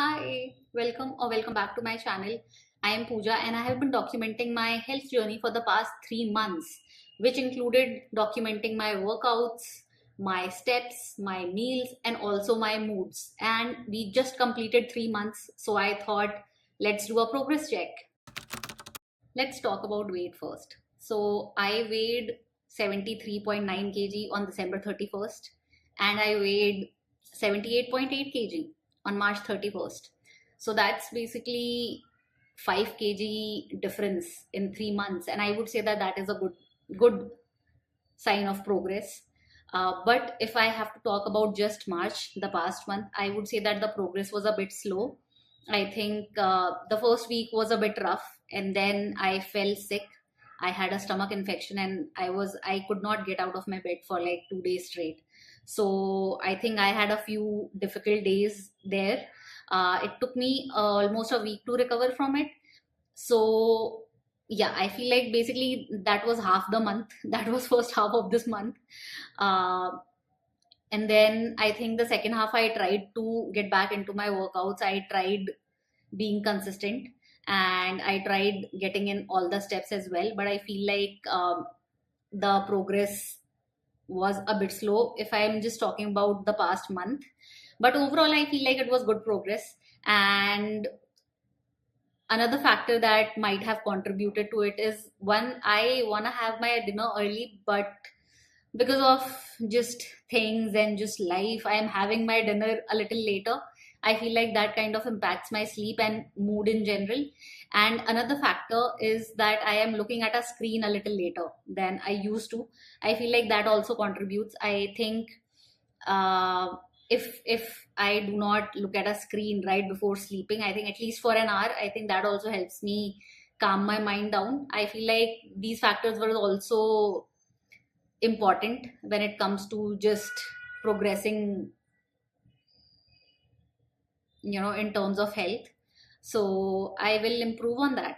Hi, welcome back to my channel. I am Pooja and I have been documenting my health journey for the past 3 months, which included documenting my workouts, my steps, my meals, and also my moods. And we just completed 3 months, so I thought let's do a progress check. Let's talk about weight first. So I weighed 73.9 kg on December 31st, and I weighed 78.8 kg on March 31st. So that's basically 5 kg difference in 3 months, and I would say that that is a good sign of progress. But if I have to talk about just March, the past month, I would say that the progress was a bit slow. I think the first week was a bit rough, and then I fell sick. I had a stomach infection, and I could not get out of my bed for like 2 days straight. So I think I had a few difficult days there. It took me almost a week to recover from it. So yeah, I feel like basically that was half the month. That was first half of this month. Uh, and then I think the second half I tried to get back into my workouts. I tried being consistent and I tried getting in all the steps as well. But I feel like the progress was a bit slow if I'm just talking about the past month. But overall, I feel like it was good progress. And another factor that might have contributed to it is, one, I want to have my dinner early, but because of just things and just life, I am having my dinner a little later. I feel like that kind of impacts my sleep and mood in general. And another factor is that I am looking at a screen a little later than I used to. I feel like that also contributes. I think uh, if I do not look at a screen right before sleeping, I think at least for an hour, I think that also helps me calm my mind down. I feel like these factors were also important when it comes to just progressing, in terms of health. So I will improve on that.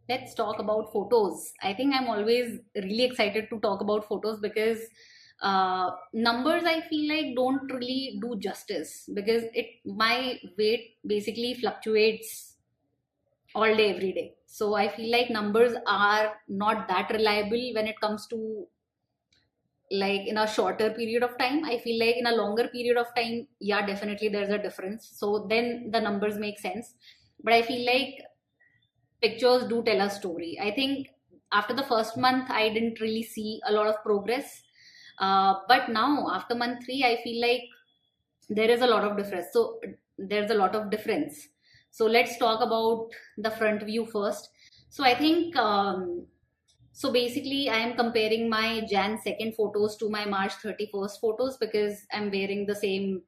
Let's talk about photos. I think I'm always really excited to talk about photos because numbers, I feel like, don't really do justice, because it my weight basically fluctuates all day every day. So I feel like numbers are not that reliable when it comes to, like, in a shorter period of time. I feel like in a longer period of time, yeah, definitely there's a difference, so then the numbers make sense. But I feel like pictures do tell a story. I think after the first month I didn't really see a lot of progress, but now after month 3 I feel like there is a lot of difference. So there's a lot of difference. So let's talk about the front view first. So I think so basically, I am comparing my Jan 2nd photos to my March 31st photos because I'm wearing the same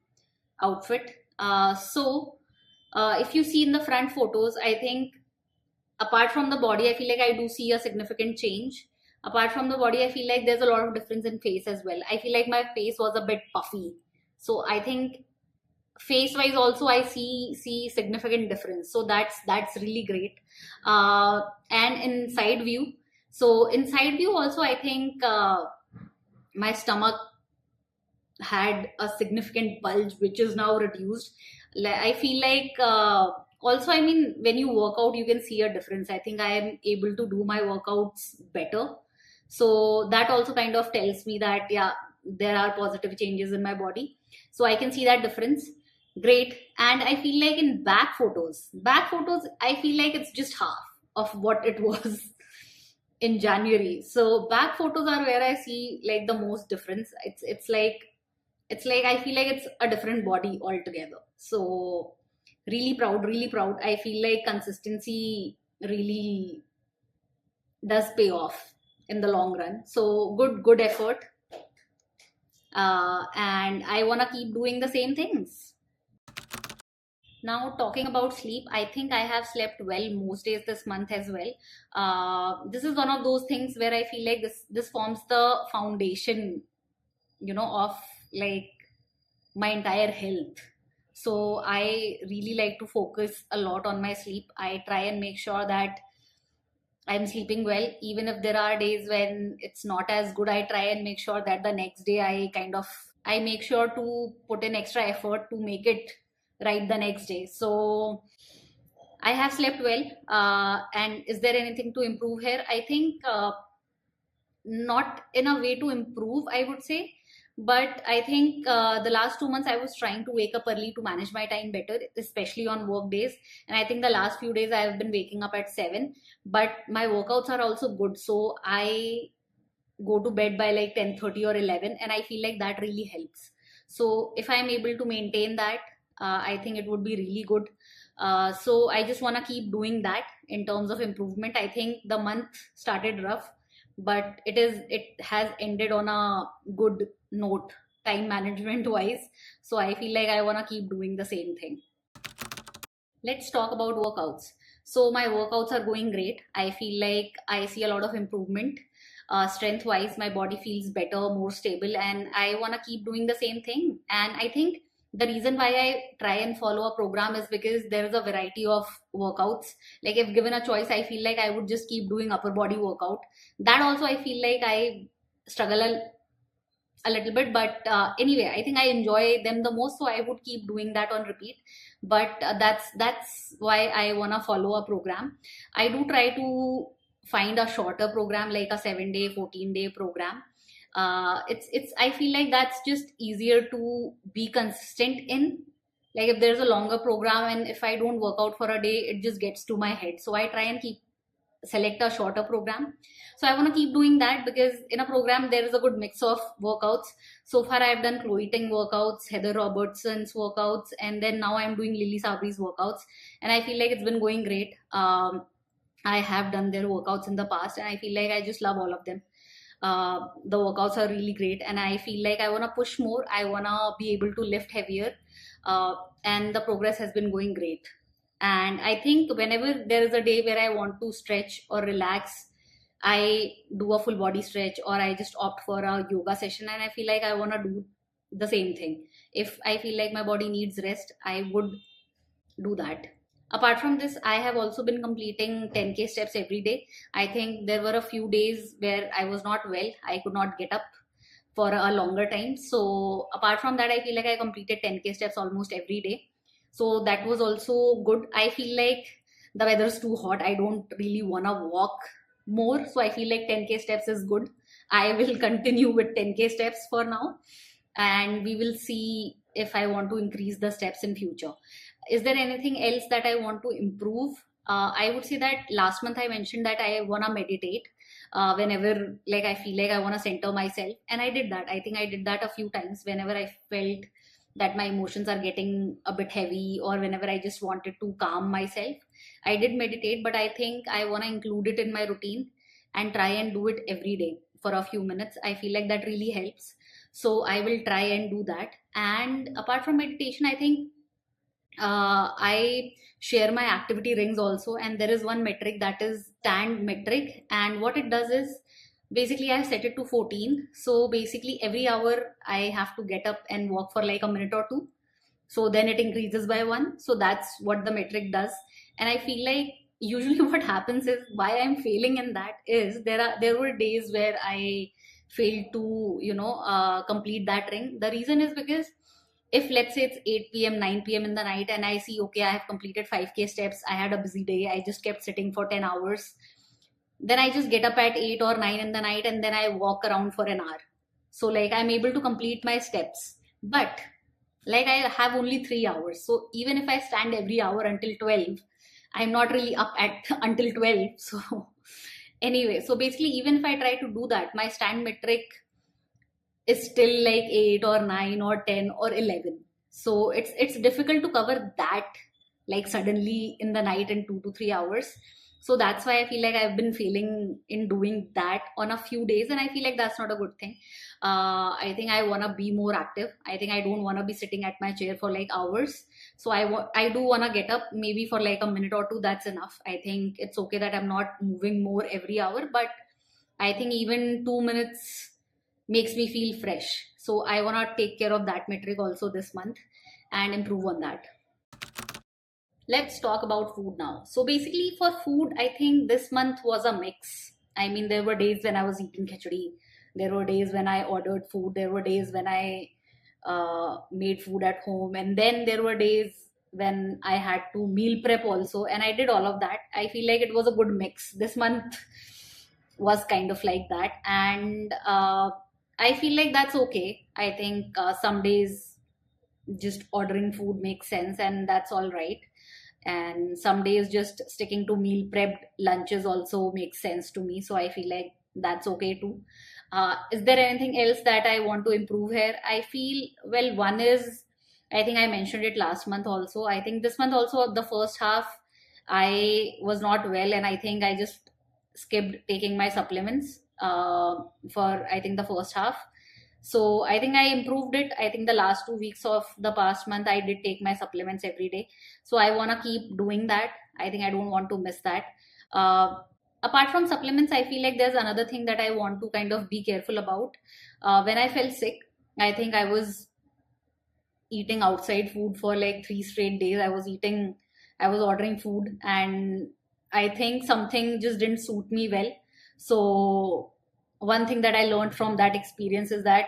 outfit. If you see in the front photos, I think apart from the body, I feel like I do see a significant change. Apart from the body, I feel like there's a lot of difference in face as well. I feel like my face was a bit puffy. So I think face wise also I see significant difference. So that's really great. And in side view, so in side view also I think my stomach had a significant bulge which is now reduced. I feel like also, I mean, when you work out you can see a difference. I think I am able to do my workouts better. So that also kind of tells me that, yeah, there are positive changes in my body. So I can see that difference. Great. And I feel like in back photos I feel like it's just half of what it was in January. So back photos are where I see like the most difference. It's like I feel like it's a different body altogether. So really proud, really proud. I feel like consistency really does pay off in the long run. So good effort. And I want to keep doing the same things. Now, talking about sleep, I think I have slept well most days this month as well. This is one of those things where I feel like this forms the foundation, of like my entire health. So I really like to focus a lot on my sleep. I try and make sure that I'm sleeping well, even if there are days when it's not as good. I try and make sure that the next day I make sure to put in extra effort to make it right the next day. So I have slept well. And is there anything to improve here? I think not in a way to improve, I would say. But I think the last 2 months I was trying to wake up early to manage my time better, especially on work days. And I think the last few days I have been waking up at 7, but my workouts are also good. So I go to bed by like 10:30 or 11, and I feel like that really helps. So if I'm able to maintain that, I think it would be really good. So I just want to keep doing that in terms of improvement. I think the month started rough, but it has ended on a good note, time management wise. So I feel like I want to keep doing the same thing. Let's talk about workouts. So my workouts are going great. I feel like I see a lot of improvement. Strength wise, my body feels better, more stable, and I want to keep doing the same thing. And I think the reason why I try and follow a program is because there is a variety of workouts. Like if given a choice, I feel like I would just keep doing upper body workout. That also I feel like I struggle a little bit, but anyway, I think I enjoy them the most, so I would keep doing that on repeat. But that's why I want to follow a program. I do try to find a shorter program, like a 7-day 14-day program. It's I feel like that's just easier to be consistent in. Like if there's a longer program and if I don't work out for a day, it just gets to my head, so I try and keep select a shorter program. So I want to keep doing that because in a program there is a good mix of workouts. So far I've done Chloe Ting workouts, Heather Robertson's workouts, and then now I'm doing Lily Sabri's workouts, and I feel like it's been going great. I have done their workouts in the past, and I feel like I just love all of them. The workouts are really great, and I feel like I want to push more. I want to be able to lift heavier, and the progress has been going great. And I think whenever there is a day where I want to stretch or relax, I do a full body stretch, or I just opt for a yoga session, and I feel like I want to do the same thing. If I feel like my body needs rest, I would do that. Apart from this, I have also been completing 10K steps every day. I think there were a few days where I was not well, I could not get up for a longer time. So apart from that, I feel like I completed 10K steps almost every day. So that was also good. I feel like the weather is too hot. I don't really want to walk more. So I feel like 10K steps is good. I will continue with 10K steps for now, and we will see if I want to increase the steps in future. Is there anything else that I want to improve? I would say that last month I mentioned that I want to meditate whenever like I feel like I want to center myself, and I did that. I think I did that a few times whenever I felt that my emotions are getting a bit heavy, or whenever I just wanted to calm myself. I did meditate, but I think I want to include it in my routine and try and do it every day for a few minutes. I feel like that really helps. So I will try and do that. And apart from meditation, I think I share my activity rings also, and there is one metric that is stand metric, and what it does is basically I set it to 14. So basically every hour I have to get up and walk for like a minute or two. So then it increases by one. So that's what the metric does. And I feel like usually what happens is why I'm failing in that is there were days where I failed to complete that ring. The reason is because if let's say it's 8 p.m., 9 p.m. in the night, and I see, okay, I have completed 5K steps, I had a busy day, I just kept sitting for 10 hours, then I just get up at 8 or 9 in the night and then I walk around for an hour. So, like, I'm able to complete my steps. But, like, I have only 3 hours. So, even if I stand every hour until 12, I'm not really up at until 12. So, anyway, so basically, even if I try to do that, my stand metric is still like 8 or 9 or 10 or 11. So it's difficult to cover that like suddenly in the night in 2 to 3 hours. So that's why I feel like I've been failing in doing that on a few days, and I feel like that's not a good thing. I think I want to be more active. I think I don't want to be sitting at my chair for like hours. So I do want to get up maybe for like a minute or two. That's enough. I think it's okay that I'm not moving more every hour, but I think even 2 minutes makes me feel fresh. So I want to take care of that metric also this month and improve on that. Let's talk about food now. So basically for food, I think this month was a mix. I mean, there were days when I was eating khichdi. There were days when I ordered food. There were days when I made food at home. And then there were days when I had to meal prep also, and I did all of that. I feel like it was a good mix. This month was kind of like that, and I feel like that's okay. I think some days just ordering food makes sense, and that's all right. And some days just sticking to meal prepped lunches also makes sense to me. So I feel like that's okay too. Is there anything else that I want to improve here? I feel, well, one is, I think I mentioned it last month also. I think this month also, the first half, I was not well, and I think I just skipped taking my supplements for, I think, the first half. So I think I improved it. I think the last 2 weeks of the past month, I did take my supplements every day. So I want to keep doing that. I think I don't want to miss that. Uh, Apart from supplements, I feel like there's another thing that I want to kind of be careful about. When I felt sick, I think I was eating outside food for like 3 straight days. I was ordering food, and I think something just didn't suit me well. So one thing that I learned from that experience is that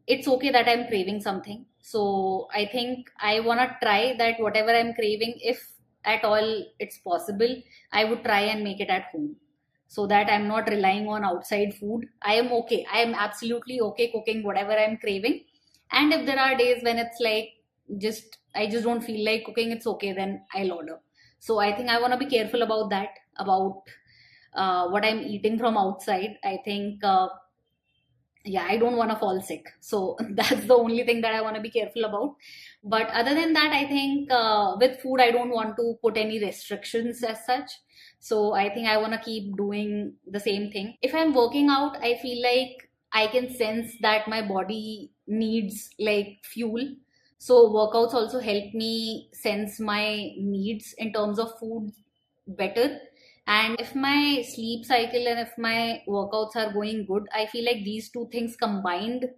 it's okay that I'm craving something. So I think I want to try that whatever I'm craving, if at all it's possible, I would try and make it at home, so that I'm not relying on outside food. I am okay. I am absolutely okay cooking whatever I'm craving. And if there are days when it's like, just I just don't feel like cooking, it's okay, then I'll order. So I think I want to be careful about that, about what I'm eating from outside. I think yeah, I don't want to fall sick. So that's the only thing that I want to be careful about. But other than that, I think with food, I don't want to put any restrictions as such. So I think I want to keep doing the same thing. If I'm working out, I feel like I can sense that my body needs like fuel. So workouts also help me sense my needs in terms of food better. And if my sleep cycle and if my workouts are going good, I feel like these two things combined,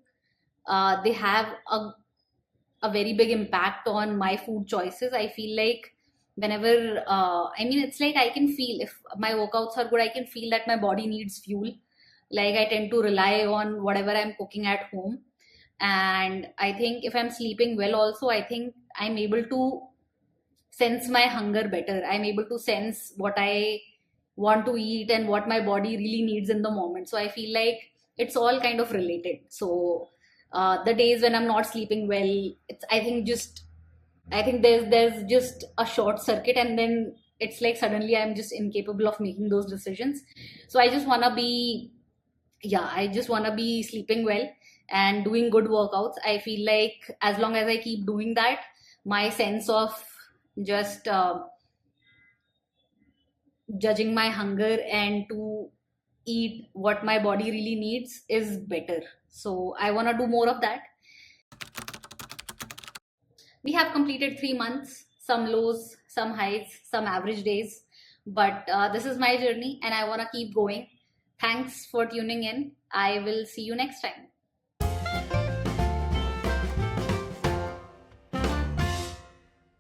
they have a very big impact on my food choices. I feel like whenever, I mean, it's like I can feel if my workouts are good, I can feel that my body needs fuel. Like I tend to rely on whatever I'm cooking at home. And I think if I'm sleeping well, also, I think I'm able to sense my hunger better. I'm able to sense what I want to eat and what my body really needs in the moment. So I feel like it's all kind of related. So the days when I'm not sleeping well, it's, I think, just, I think there's just a short circuit, and then it's like suddenly I'm just incapable of making those decisions. So I just wanna be, yeah, I just wanna be sleeping well and doing good workouts. I feel like as long as I keep doing that, my sense of just judging my hunger and to eat what my body really needs is better. So I want to do more of that. We have completed 3 months, some lows, some highs, some average days. But this is my journey, and I want to keep going. Thanks for tuning in. I will see you next time.